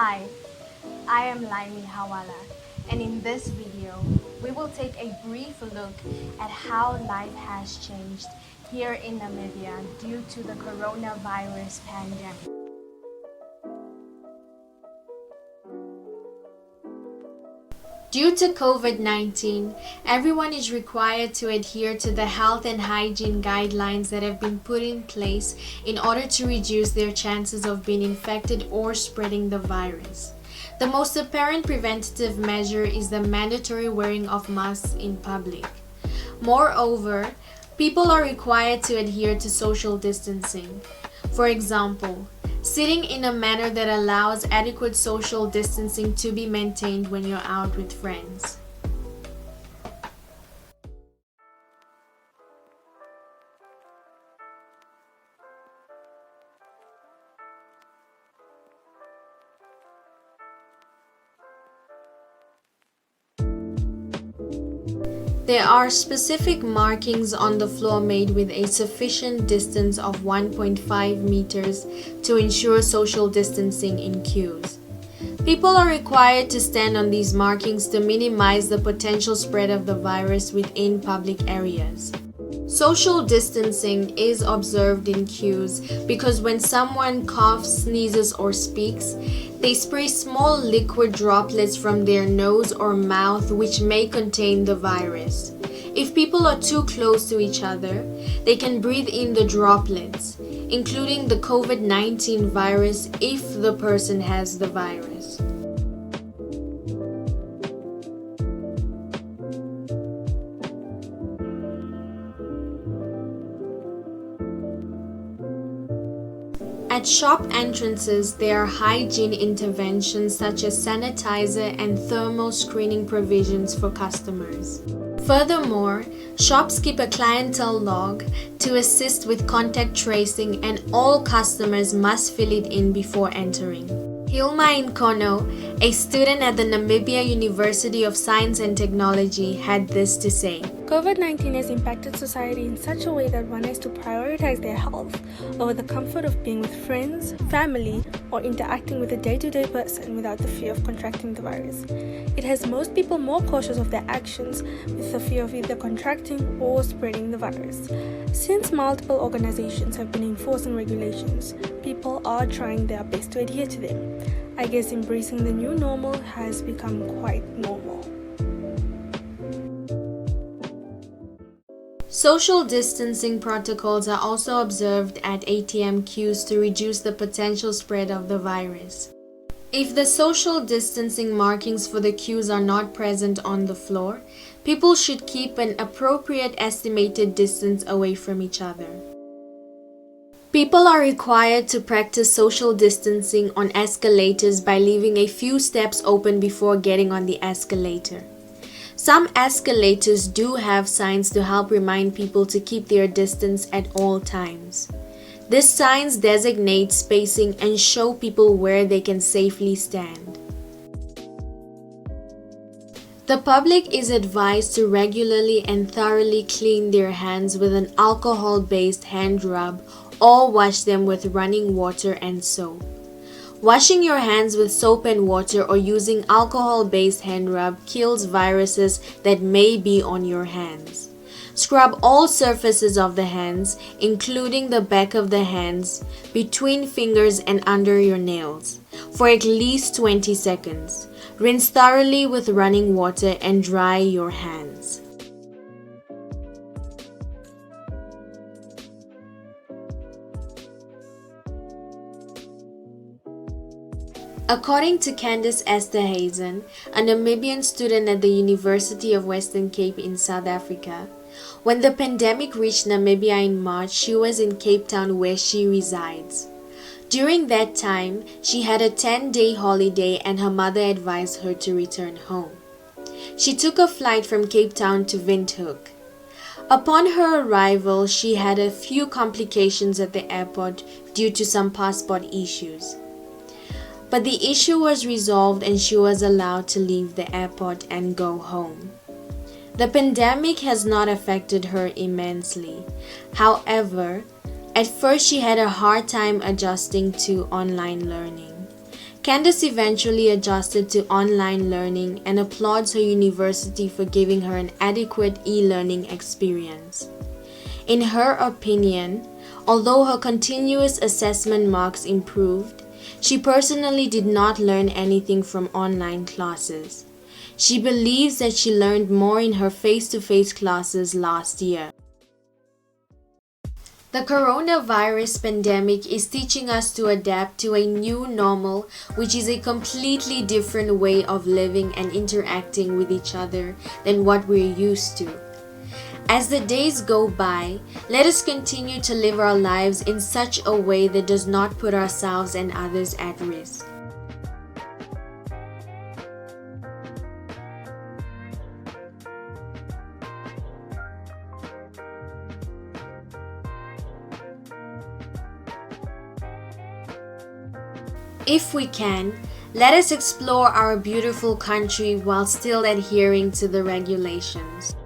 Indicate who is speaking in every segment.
Speaker 1: Hi, I am Laimi Hawala, and in this video, we will take a brief look at how life has changed here in Namibia due to the coronavirus pandemic. Due to COVID-19, everyone is required to adhere to the health and hygiene guidelines that have been put in place in order to reduce their chances of being infected or spreading the virus. The most apparent preventative measure is the mandatory wearing of masks in public. Moreover, people are required to adhere to social distancing. For example, sitting in a manner that allows adequate social distancing to be maintained when you're out with friends. There are specific markings on the floor made with a sufficient distance of 1.5 meters to ensure social distancing in queues. People are required to stand on these markings to minimize the potential spread of the virus within public areas. Social distancing is observed in queues because when someone coughs, sneezes, or speaks, they spray small liquid droplets from their nose or mouth which may contain the virus. If people are too close to each other, they can breathe in the droplets, including the COVID-19 virus if the person has the virus. At shop entrances, there are hygiene interventions such as sanitizer and thermal screening provisions for customers. Furthermore, shops keep a clientele log to assist with contact tracing, and all customers must fill it in before entering. Hilma Nkono, a student at the Namibia University of Science and Technology, had this to say.
Speaker 2: COVID-19 has impacted society in such a way that one has to prioritize their health over the comfort of being with friends, family, or interacting with a day-to-day person without the fear of contracting the virus. It has most people more cautious of their actions with the fear of either contracting or spreading the virus. Since multiple organizations have been enforcing regulations, people are trying their best to adhere to them. I guess embracing the new normal has become quite normal.
Speaker 1: Social distancing protocols are also observed at ATM queues to reduce the potential spread of the virus. If the social distancing markings for the queues are not present on the floor, people should keep an appropriate estimated distance away from each other. People are required to practice social distancing on escalators by leaving a few steps open before getting on the escalator. Some escalators do have signs to help remind people to keep their distance at all times. These signs designate spacing and show people where they can safely stand. The public is advised to regularly and thoroughly clean their hands with an alcohol-based hand rub or wash them with running water and soap. Washing your hands with soap and water or using alcohol-based hand rub kills viruses that may be on your hands. Scrub all surfaces of the hands, including the back of the hands, between fingers and under your nails, for at least 20 seconds. Rinse thoroughly with running water and dry your hands. According to Candice Esterhazen, a Namibian student at the University of Western Cape in South Africa, when the pandemic reached Namibia in March, she was in Cape Town where she resides. During that time, she had a 10-day holiday and her mother advised her to return home. She took a flight from Cape Town to Windhoek. Upon her arrival, she had a few complications at the airport due to some passport issues. But the issue was resolved and she was allowed to leave the airport and go home. The pandemic has not affected her immensely. However, at first she had a hard time adjusting to online learning. Candace eventually adjusted to online learning and applauds her university for giving her an adequate e-learning experience. In her opinion, although her continuous assessment marks improved, she personally did not learn anything from online classes. She believes that she learned more in her face-to-face classes last year. The coronavirus pandemic is teaching us to adapt to a new normal, which is a completely different way of living and interacting with each other than what we're used to. As the days go by, let us continue to live our lives in such a way that does not put ourselves and others at risk. If we can, let us explore our beautiful country while still adhering to the regulations.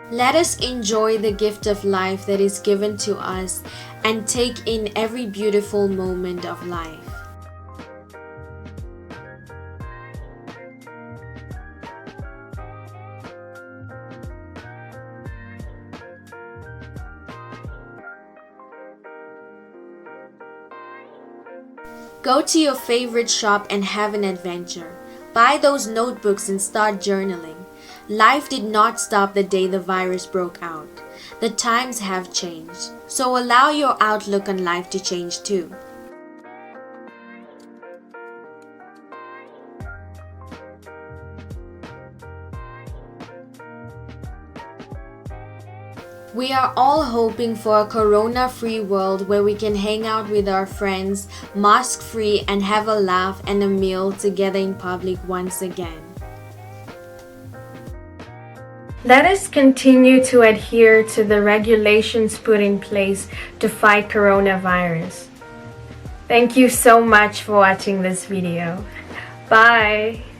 Speaker 1: Let us enjoy the gift of life that is given to us and take in every beautiful moment of life. Go to your favorite shop and have an adventure. Buy those notebooks and start journaling. Life did not stop the day the virus broke out. The times have changed, so allow your outlook on life to change too. We are all hoping for a corona-free world where we can hang out with our friends, mask-free, and have a laugh and a meal together in public once again. Let us continue to adhere to the regulations put in place to fight coronavirus. Thank you so much for watching this video. Bye!